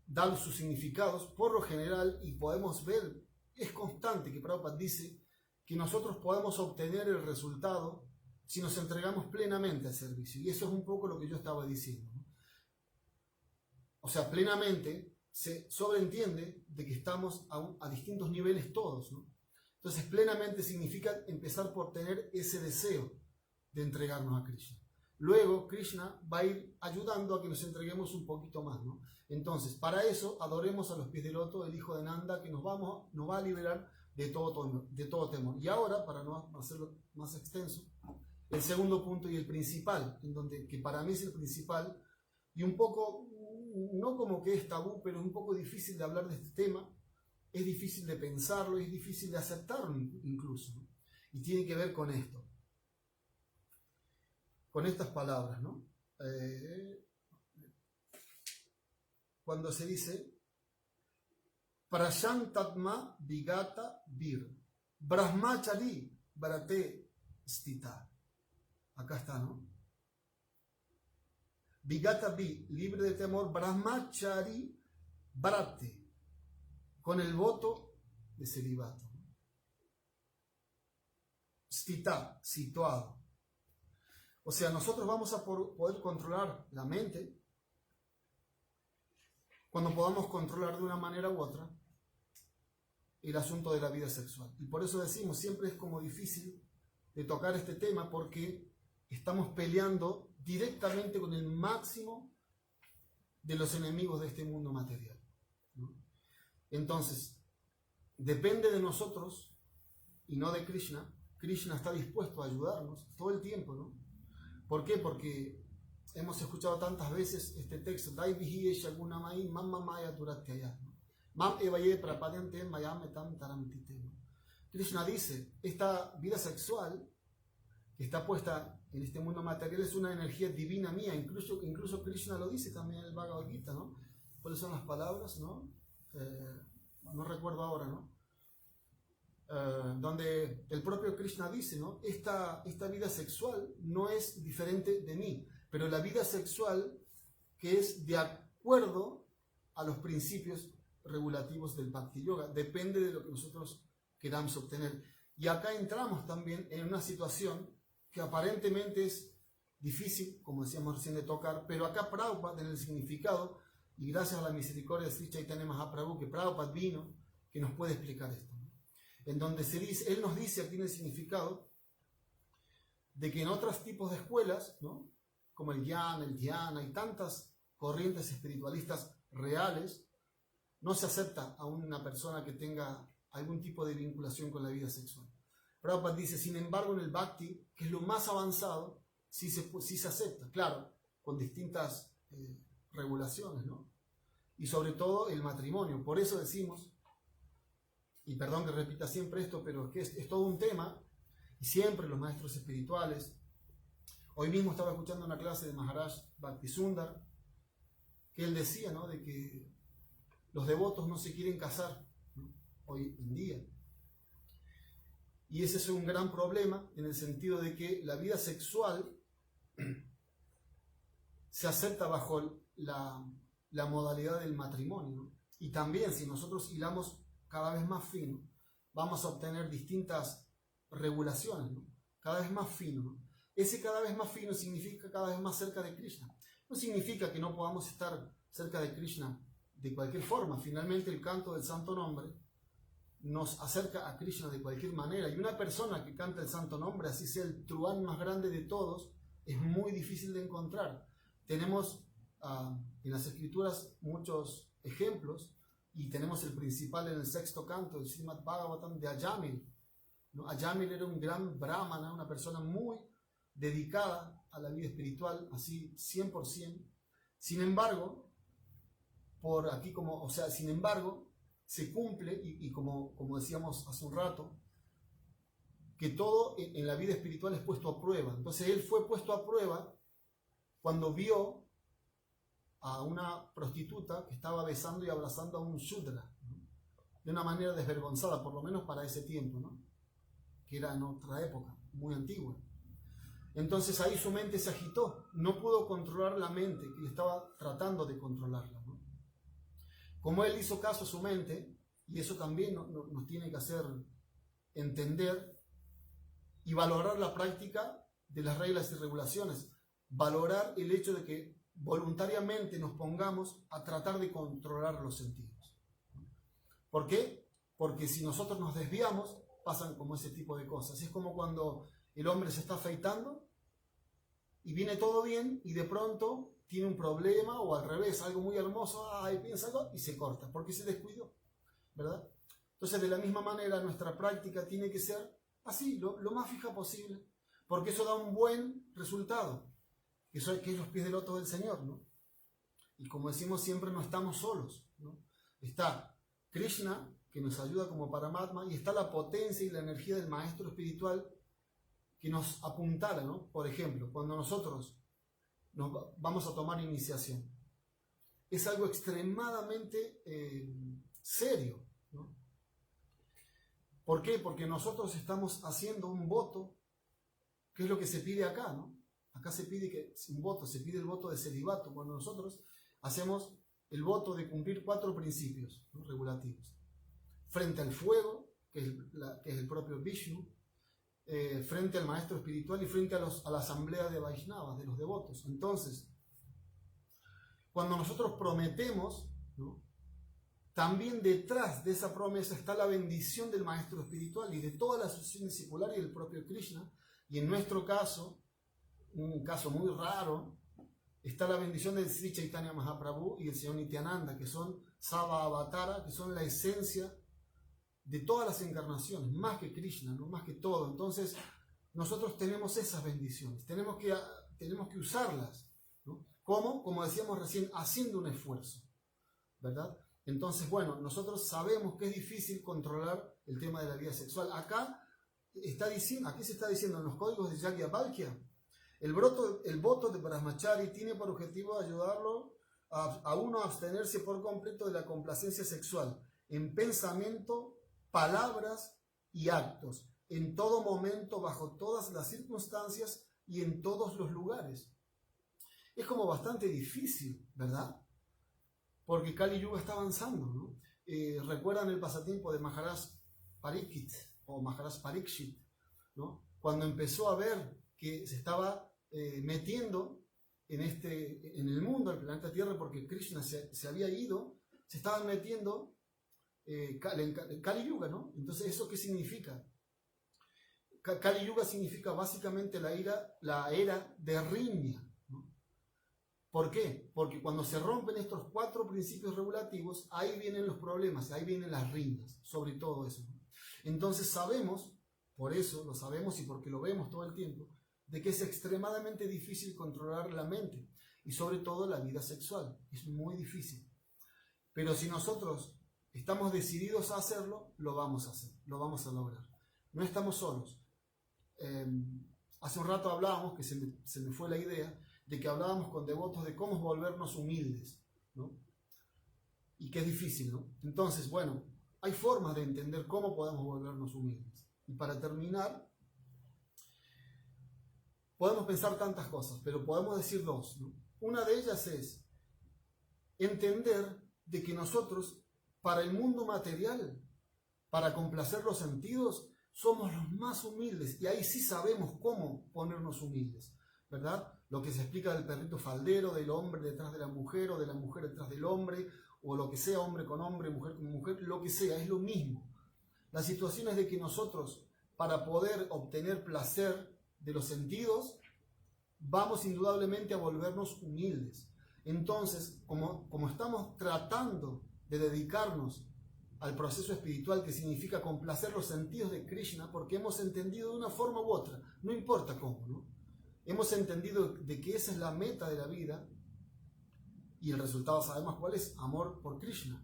da sus significados, por lo general, y podemos ver, es constante que Prabhupada dice que nosotros podemos obtener el resultado si nos entregamos plenamente al servicio. Y eso es un poco lo que yo estaba diciendo, ¿no? O sea, plenamente se sobreentiende de que estamos a distintos niveles todos, ¿no? Entonces, plenamente significa empezar por tener ese deseo de entregarnos a Krishna. Luego, Krishna va a ir ayudando a que nos entreguemos un poquito más, ¿no? Entonces, para eso, adoremos a los pies del loto del hijo de Nanda, que nos va a liberar de todo temor. Y ahora, para no hacerlo más extenso, el segundo punto y el principal, que para mí es el principal, y un poco, no como que es tabú, pero es un poco difícil de hablar de este tema, es difícil de pensarlo, es difícil de aceptarlo incluso, ¿no? Y tiene que ver con esto, con estas palabras, ¿no? Cuando se dice Prashantatma Vigata Vir Brahmachari Bharate Stita. Acá está, ¿no? Vigata Vi, libre de temor, Brahmachari Bharate, con el voto de celibato. Stita, situado. O sea, nosotros vamos a poder controlar la mente cuando podamos controlar de una manera u otra el asunto de la vida sexual. Y por eso decimos, siempre es como difícil de tocar este tema porque estamos peleando directamente con el máximo de los enemigos de este mundo material, ¿no? Entonces, depende de nosotros y no de Krishna. Krishna está dispuesto a ayudarnos todo el tiempo, ¿no? ¿Por qué? Porque hemos escuchado tantas veces este texto, Krishna dice, esta vida sexual que está puesta en este mundo material es una energía divina mía, incluso Krishna lo dice también en el Bhagavad Gita, ¿no? ¿Cuáles son las palabras, no? No recuerdo ahora, ¿no? Donde el propio Krishna dice, ¿no? Esta vida sexual no es diferente de mí, pero la vida sexual que es de acuerdo a los principios regulativos del Bhakti Yoga, depende de lo que nosotros queramos obtener. Y acá entramos también en una situación que aparentemente es difícil, como decíamos recién, de tocar, pero acá Prabhupada, en el significado, y gracias a la misericordia de Sri Chaitanya Mahaprabhu, que Prabhupada vino, que nos puede explicar esto, ¿no? En donde él nos dice aquí en el significado de que en otros tipos de escuelas, ¿no? Como el Jnana, el Dhyana y tantas corrientes espiritualistas reales, no se acepta a una persona que tenga algún tipo de vinculación con la vida sexual. Prabhupada dice, sin embargo, en el Bhakti, que es lo más avanzado, sí se acepta, claro, con distintas regulaciones, ¿no? Y sobre todo el matrimonio. Por eso decimos, y perdón que repita siempre esto, pero es que es todo un tema, y siempre los maestros espirituales. Hoy mismo estaba escuchando una clase de Maharaj Bhaktisundar, que él decía, ¿no? De que los devotos no se quieren casar, ¿no? Hoy en día. Y ese es un gran problema en el sentido de que la vida sexual se acepta bajo la modalidad del matrimonio, ¿no? Y también si nosotros hilamos cada vez más fino, vamos a obtener distintas regulaciones, ¿no? Cada vez más fino, ¿no? Ese cada vez más fino significa cada vez más cerca de Krishna. No significa que no podamos estar cerca de Krishna de cualquier forma. Finalmente el canto del santo nombre nos acerca a Krishna de cualquier manera. Y una persona que canta el santo nombre, así sea el truán más grande de todos, es muy difícil de encontrar. Tenemos en las escrituras muchos ejemplos, y tenemos el principal en el sexto canto, el Srimad Bhagavatam, de Ajamil, ¿no? Ajamil era un gran brahmana, una persona muy dedicada a la vida espiritual, así 100%. Sin embargo, se cumple, y como decíamos hace un rato, que todo en la vida espiritual es puesto a prueba. Entonces él fue puesto a prueba cuando vio a una prostituta que estaba besando y abrazando a un shudra, ¿no? De una manera desvergonzada, por lo menos para ese tiempo, ¿no? Que era en otra época, muy antigua. Entonces ahí su mente se agitó, no pudo controlar la mente, que estaba tratando de controlarla, ¿no? Como él hizo caso a su mente, y eso también nos tiene que hacer entender y valorar la práctica de las reglas y regulaciones, valorar el hecho de que voluntariamente nos pongamos a tratar de controlar los sentidos. ¿Por qué? Porque si nosotros nos desviamos, pasan como ese tipo de cosas. Es como cuando el hombre se está afeitando y viene todo bien y de pronto tiene un problema, o al revés, algo muy hermoso, piensa algo y se corta, porque se descuidó, ¿verdad? Entonces, de la misma manera, nuestra práctica tiene que ser así, lo más fija posible, porque eso da un buen resultado, que es los pies del loto del Señor, ¿no? Y como decimos siempre, no estamos solos, ¿no? Está Krishna, que nos ayuda como Paramatma, y está la potencia y la energía del maestro espiritual que nos apuntala, ¿no? Por ejemplo, cuando nosotros nos vamos a tomar iniciación, es algo extremadamente serio, ¿no? ¿Por qué? Porque nosotros estamos haciendo un voto, que es lo que se pide acá, ¿no? Acá se pide se pide el voto de celibato, cuando nosotros hacemos el voto de cumplir 4 principios, ¿no? Regulativos. Frente al fuego, que es el propio Vishnu, frente al maestro espiritual y frente a la asamblea de Vaishnavas, de los devotos. Entonces, cuando nosotros prometemos, ¿no? También detrás de esa promesa está la bendición del maestro espiritual y de toda la asociación discipular y del propio Krishna. Y en nuestro caso, un caso muy raro, está la bendición del Sri Chaitanya Mahaprabhu y el señor Nityananda, que son Sava Avatara, que son la esencia de todas las encarnaciones, más que Krishna, ¿no? Más que todo. Entonces, nosotros tenemos esas bendiciones, tenemos que usarlas, ¿no? ¿Cómo? Como decíamos recién, haciendo un esfuerzo, ¿verdad? Entonces, bueno, nosotros sabemos que es difícil controlar el tema de la vida sexual. Aquí se está diciendo en los códigos de Yajnavalkya, el voto de Brahmachari tiene por objetivo ayudarlo a uno a abstenerse por completo de la complacencia sexual, en pensamiento, palabras y actos, en todo momento, bajo todas las circunstancias y en todos los lugares. Es como bastante difícil, ¿verdad? Porque Kali Yuga está avanzando, ¿no? ¿Recuerdan el pasatiempo de Maharaj Parikshit o Maharaj Parikshit, ¿no? Cuando empezó a ver que se estaba metiendo en el mundo, el planeta Tierra, porque Krishna se había ido, se estaban metiendo Kali Yuga, ¿no? Entonces, ¿eso qué significa? Kali Yuga significa básicamente la era de riña, ¿no? ¿Por qué? Porque cuando se rompen estos 4 principios regulativos, ahí vienen los problemas, ahí vienen las riñas, sobre todo eso, ¿no? Entonces sabemos, por eso lo sabemos y porque lo vemos todo el tiempo, de que es extremadamente difícil controlar la mente y sobre todo la vida sexual. Es muy difícil. Pero si nosotros estamos decididos a hacerlo, lo vamos a hacer, lo vamos a lograr. No estamos solos. Hace un rato hablábamos, que se me fue la idea, de que hablábamos con devotos de cómo volvernos humildes, ¿no? Y que es difícil, ¿no? Entonces, bueno, hay formas de entender cómo podemos volvernos humildes. Y para terminar, podemos pensar tantas cosas, pero podemos decir 2, ¿no? Una de ellas es, entender de que nosotros, para el mundo material, para complacer los sentidos, somos los más humildes, y ahí sí sabemos cómo ponernos humildes, ¿verdad? Lo que se explica del perrito faldero, del hombre detrás de la mujer, o de la mujer detrás del hombre, o lo que sea, hombre con hombre, mujer con mujer, lo que sea, es lo mismo. La situación es de que nosotros, para poder obtener placer de los sentidos, vamos indudablemente a volvernos humildes. Entonces, como estamos tratando de dedicarnos al proceso espiritual, que significa complacer los sentidos de Krishna, porque hemos entendido de una forma u otra, no importa cómo, ¿no? Hemos entendido de que esa es la meta de la vida, y el resultado sabemos cuál es: amor por Krishna.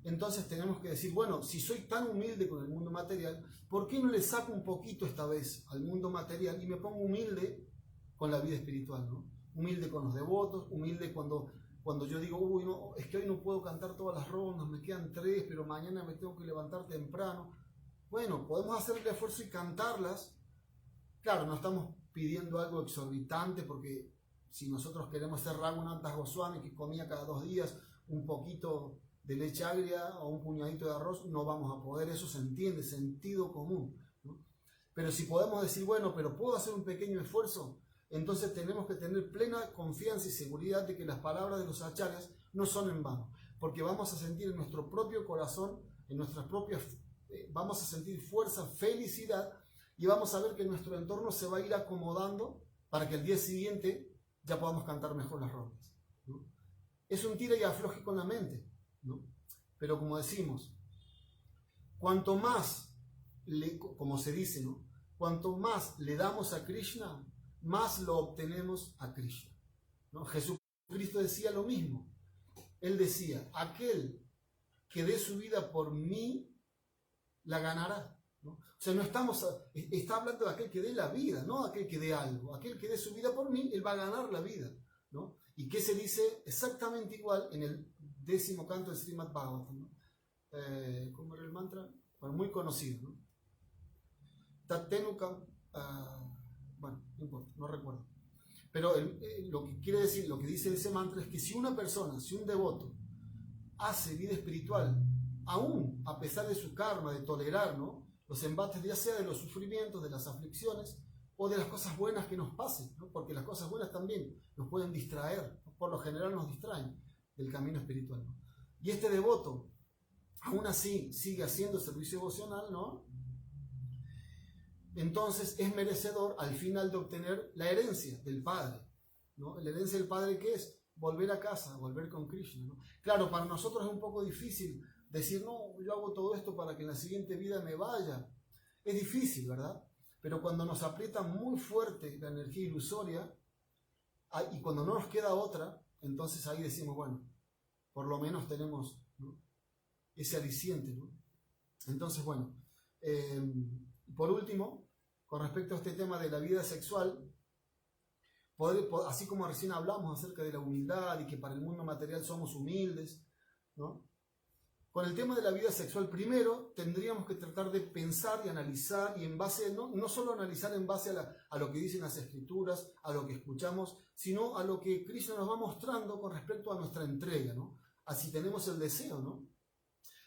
Entonces tenemos que decir, bueno, si soy tan humilde con el mundo material, ¿por qué no le saco un poquito esta vez al mundo material y me pongo humilde con la vida espiritual, ¿no? Humilde con los devotos, humilde cuando yo digo, uy, no, es que hoy no puedo cantar todas las rondas, me quedan 3, pero mañana me tengo que levantar temprano. Bueno, podemos hacer el esfuerzo y cantarlas. Claro, no estamos pidiendo algo exorbitante, porque si nosotros queremos ser Raghunath Das Goswami, que comía cada 2 días un poquito de leche agria o un puñadito de arroz, no vamos a poder. Eso se entiende, sentido común, ¿no? Pero si podemos decir, bueno, pero puedo hacer un pequeño esfuerzo, entonces tenemos que tener plena confianza y seguridad de que las palabras de los acharyas no son en vano, porque vamos a sentir en nuestro propio corazón, en nuestras propias, vamos a sentir fuerza, felicidad, y vamos a ver que nuestro entorno se va a ir acomodando para que el día siguiente ya podamos cantar mejor las rondas, ¿no? Es un tira y afloje con la mente, ¿no? Pero como decimos, cuanto más, como se dice, ¿no?, cuanto más le damos a Krishna, más lo obtenemos a Krishna, ¿no? Jesucristo decía lo mismo. Él decía, aquel que dé su vida por mí, la ganará, ¿no? O sea, está hablando de aquel que dé la vida, no aquel que dé algo. Aquel que dé su vida por mí, él va a ganar la vida, ¿no? Y que se dice exactamente igual en el 10º canto de Srimad Bhagavatam, ¿no? ¿Cómo era el mantra? Bueno, muy conocido, ¿no? Tattenuka, bueno, no importa, no recuerdo. Pero lo que quiere decir, lo que dice ese mantra es que si una persona, si un devoto hace vida espiritual, aún a pesar de su karma, de tolerar, ¿no?, los embates, ya sea de los sufrimientos, de las aflicciones, o de las cosas buenas que nos pasen, ¿no? Porque las cosas buenas también nos pueden distraer, ¿no? Por lo general nos distraen del camino espiritual, ¿no? Y este devoto, aún así, sigue haciendo servicio devocional, ¿no? Entonces es merecedor al final de obtener la herencia del Padre, ¿no? La herencia del Padre, ¿qué es? Volver a casa, volver con Krishna, ¿no? Claro, para nosotros es un poco difícil decir, no, yo hago todo esto para que en la siguiente vida me vaya. Es difícil, ¿verdad? Pero cuando nos aprieta muy fuerte la energía ilusoria, y cuando no nos queda otra, entonces ahí decimos, bueno, por lo menos tenemos, ¿no?, ese aliciente, ¿no? Entonces, bueno, por último, con respecto a este tema de la vida sexual, así como recién hablamos acerca de la humildad y que para el mundo material somos humildes, ¿no?, con el tema de la vida sexual, primero tendríamos que tratar de pensar y analizar, y en base, no solo analizar en base a lo que dicen las escrituras, a lo que escuchamos, sino a lo que Krishna nos va mostrando con respecto a nuestra entrega, ¿no? Así tenemos el deseo, ¿no?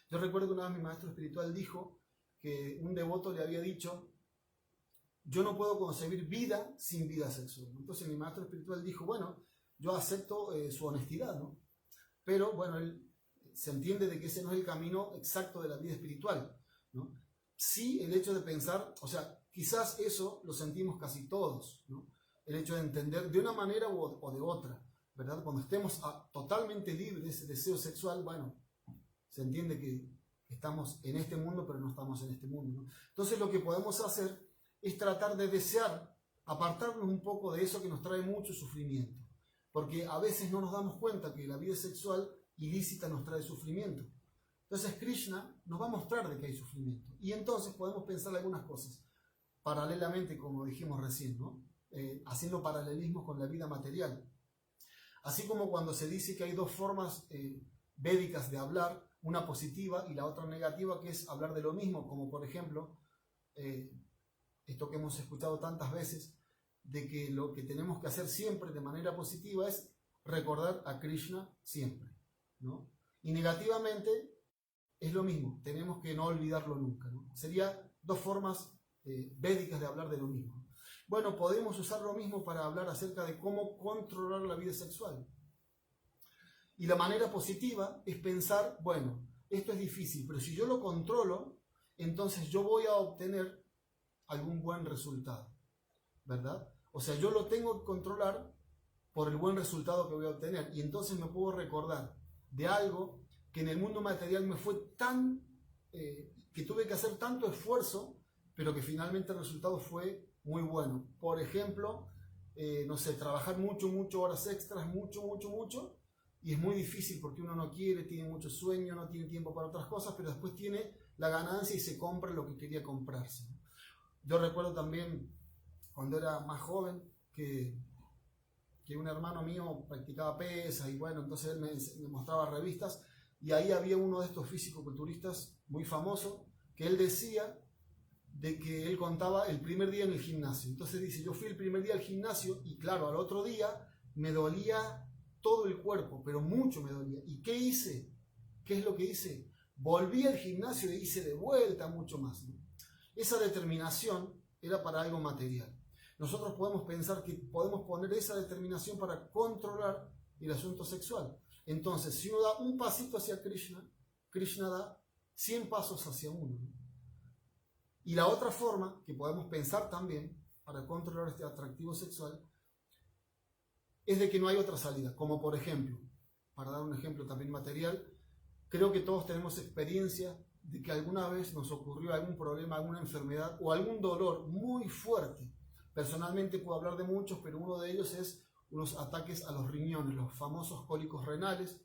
Yo recuerdo que una vez mi maestro espiritual dijo que un devoto le había dicho, yo no puedo concebir vida sin vida sexual. Entonces mi maestro espiritual dijo, bueno, yo acepto su honestidad, ¿no? Pero bueno, él se entiende de que ese no es el camino exacto de la vida espiritual, ¿no? Sí, el hecho de pensar, o sea, quizás eso lo sentimos casi todos, ¿no? El hecho de entender de una manera o de otra, ¿verdad? Cuando estemos totalmente libres de ese deseo sexual, bueno, se entiende que estamos en este mundo, pero no estamos en este mundo, ¿no? Entonces lo que podemos hacer es tratar de desear, apartarnos un poco de eso que nos trae mucho sufrimiento, porque a veces no nos damos cuenta que la vida sexual ilícita nos trae sufrimiento. Entonces Krishna nos va a mostrar de que hay sufrimiento, y entonces podemos pensar algunas cosas paralelamente, como dijimos recién, ¿no? Haciendo paralelismos con la vida material. Así como cuando se dice que hay 2 formas védicas de hablar, una positiva y la otra negativa, que es hablar de lo mismo, como por ejemplo esto que hemos escuchado tantas veces, de que lo que tenemos que hacer siempre de manera positiva es recordar a Krishna siempre, ¿no? Y negativamente es lo mismo, tenemos que no olvidarlo nunca, ¿no? Sería dos formas védicas de hablar de lo mismo. Bueno, podemos usar lo mismo para hablar acerca de cómo controlar la vida sexual. Y la manera positiva es pensar, bueno, esto es difícil, pero si yo lo controlo, entonces yo voy a obtener algún buen resultado, ¿verdad? O sea, yo lo tengo que controlar por el buen resultado que voy a obtener. Y entonces me puedo recordar de algo que en el mundo material me fue tan, que tuve que hacer tanto esfuerzo, pero que finalmente el resultado fue muy bueno. Por ejemplo, no sé, trabajar mucho, horas extras, mucho, y es muy difícil porque uno no quiere, tiene mucho sueño, no tiene tiempo para otras cosas, pero después tiene la ganancia y se compra lo que quería comprarse. Yo recuerdo también cuando era más joven que un hermano mío practicaba pesas y bueno, entonces él me mostraba revistas y ahí había uno de estos físico-culturistas muy famoso que él decía de que él contaba el primer día en el gimnasio. Entonces dice, yo fui el primer día al gimnasio y claro, al otro día me dolía todo el cuerpo, pero mucho me dolía. ¿Y qué hice? ¿Qué es lo que hice? Volví al gimnasio y hice de vuelta mucho más, ¿no? Esa determinación era para algo material. Nosotros podemos pensar que podemos poner esa determinación para controlar el asunto sexual. Entonces, si uno da un pasito hacia Krishna, Krishna da 100 pasos hacia uno. Y la otra forma que podemos pensar también para controlar este atractivo sexual es de que no hay otra salida. Como por ejemplo, para dar un ejemplo también material, creo que todos tenemos experiencia de que alguna vez nos ocurrió algún problema, alguna enfermedad o algún dolor muy fuerte. Personalmente puedo hablar de muchos, pero uno de ellos es unos ataques a los riñones, los famosos cólicos renales,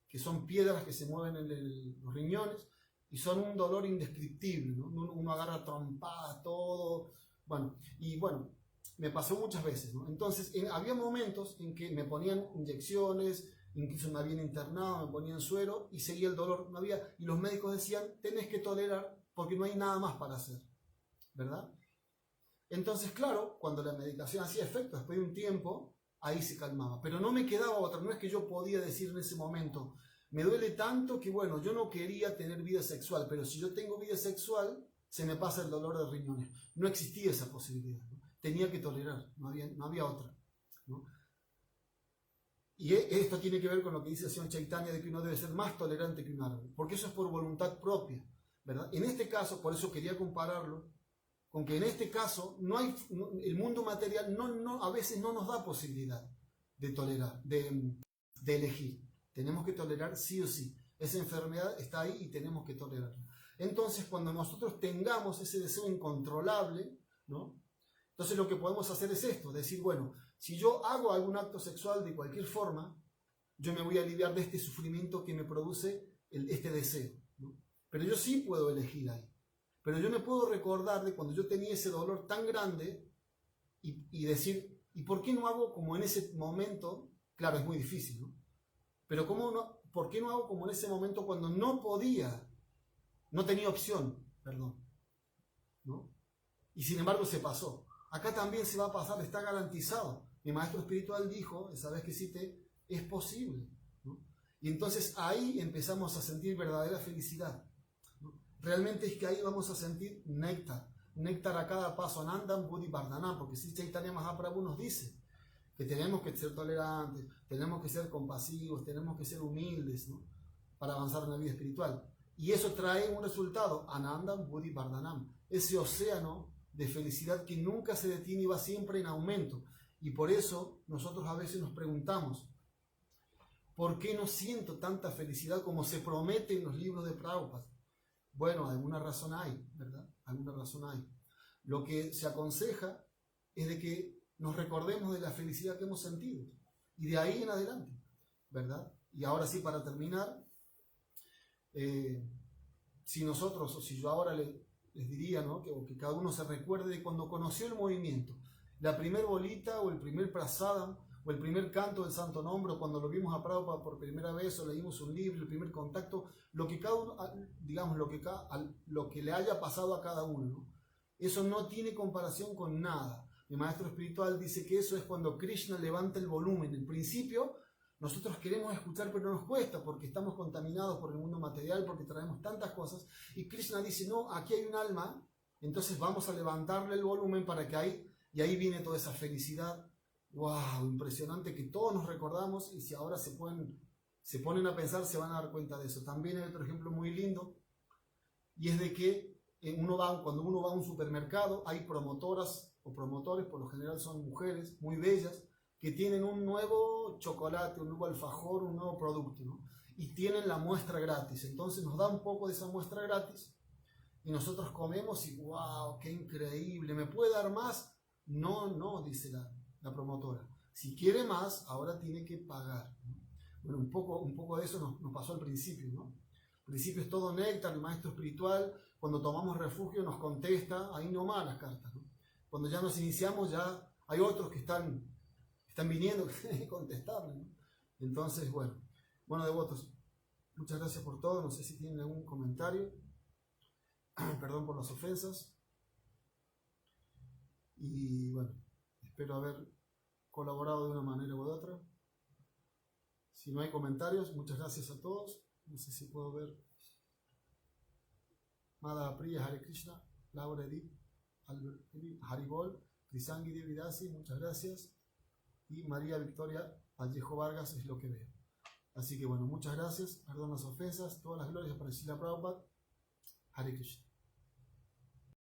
que son piedras que se mueven en los riñones y son un dolor indescriptible, ¿no? Uno agarra trompadas, todo. Bueno, me pasó muchas veces, ¿no? Entonces, había momentos en que me ponían inyecciones, incluso me habían internado, me ponían suero y seguía el dolor. No había, y los médicos decían, tenés que tolerar porque no hay nada más para hacer, ¿verdad? Entonces, claro, cuando la medicación hacía efecto, después de un tiempo, ahí se calmaba. Pero no me quedaba otra, no es que yo podía decir en ese momento, me duele tanto que, bueno, yo no quería tener vida sexual, pero si yo tengo vida sexual, se me pasa el dolor de riñones. No existía esa posibilidad, ¿no? Tenía que tolerar, no había otra, ¿no? Y esto tiene que ver con lo que dice el señor Chaitanya de que uno debe ser más tolerante que un árbol, porque eso es por voluntad propia, ¿verdad? En este caso, por eso quería compararlo, con que en este caso el mundo material a veces no nos da posibilidad de tolerar, de elegir. Tenemos que tolerar sí o sí. Esa enfermedad está ahí y tenemos que tolerarla. Entonces, cuando nosotros tengamos ese deseo incontrolable, ¿no? Entonces lo que podemos hacer es esto, decir, bueno, si yo hago algún acto sexual de cualquier forma, yo me voy a aliviar de este sufrimiento que me produce este deseo, ¿no? Pero yo sí puedo elegir ahí. Pero yo me puedo recordar de cuando yo tenía ese dolor tan grande y decir, ¿y por qué no hago como en ese momento? Claro, es muy difícil, ¿no? Pero ¿por qué no hago como en ese momento cuando no podía, no tenía opción, perdón, ¿no? Y sin embargo se pasó. Acá también se va a pasar, está garantizado. Mi maestro espiritual dijo, esa vez que cité, es posible, ¿no? Y entonces ahí empezamos a sentir verdadera felicidad, ¿no? Realmente es que ahí vamos a sentir néctar a cada paso, Anandam Buddhi Vardhanam, porque si Chaitanya Mahaprabhu nos dice que tenemos que ser tolerantes, tenemos que ser compasivos, tenemos que ser humildes, ¿no? Para avanzar en la vida espiritual. Y eso trae un resultado, Anandam Buddhi Vardhanam, ese océano de felicidad que nunca se detiene y va siempre en aumento. Y por eso nosotros a veces nos preguntamos, ¿por qué no siento tanta felicidad como se promete en los libros de Prabhupada? Bueno, alguna razón hay, ¿verdad? Alguna razón hay. Lo que se aconseja es de que nos recordemos de la felicidad que hemos sentido y de ahí en adelante, ¿verdad? Y ahora sí, para terminar, si nosotros, o si yo ahora les diría, ¿no? que cada uno se recuerde de cuando conoció el movimiento, la primer bolita o el primer prasadam o el primer canto del Santo Nombre, o cuando lo vimos a Prabhupada por primera vez o leímos un libro, el primer contacto, lo que cada uno, digamos, lo que le haya pasado a cada uno, ¿no? Eso no tiene comparación con nada. Mi maestro espiritual dice que eso es cuando Krishna levanta el volumen. En principio, nosotros queremos escuchar pero nos cuesta porque estamos contaminados por el mundo material, porque traemos tantas cosas. Y Krishna dice, no, aquí hay un alma, entonces vamos a levantarle el volumen para que y ahí viene toda esa felicidad. ¡Wow! Impresionante que todos nos recordamos y si ahora se ponen a pensar se van a dar cuenta de eso. También hay otro ejemplo muy lindo y es de que cuando uno va a un supermercado hay promotoras o promotores, por lo general son mujeres muy bellas, que tienen un nuevo chocolate, un nuevo alfajor, un nuevo producto, ¿no? Y tienen la muestra gratis. Entonces nos da un poco de esa muestra gratis y nosotros comemos y ¡wow! ¡Qué increíble! ¿Me puede dar más? No, dice la promotora. Si quiere más, ahora tiene que pagar, ¿no? Bueno, un poco de eso nos pasó al principio, ¿no? Al principio es todo néctar, el maestro espiritual, cuando tomamos refugio nos contesta, ahí nomás las cartas, ¿no? Cuando ya nos iniciamos, ya hay otros que están viniendo a contestarle, ¿no? Entonces, bueno, devotos, muchas gracias por todo. No sé si tienen algún comentario. Perdón por las ofensas. Y bueno, espero haber colaborado de una manera u otra. Si no hay comentarios, muchas gracias a todos. No sé si puedo ver. Madhava Priya, Hare Krishna, Laura Edith, Albert Haribol, Krisangi Devidasi, muchas gracias. Y María Victoria Vallejo Vargas es lo que veo. Así que bueno, muchas gracias, perdón las ofensas, todas las glorias para Srila Prabhupada. Hare Krishna.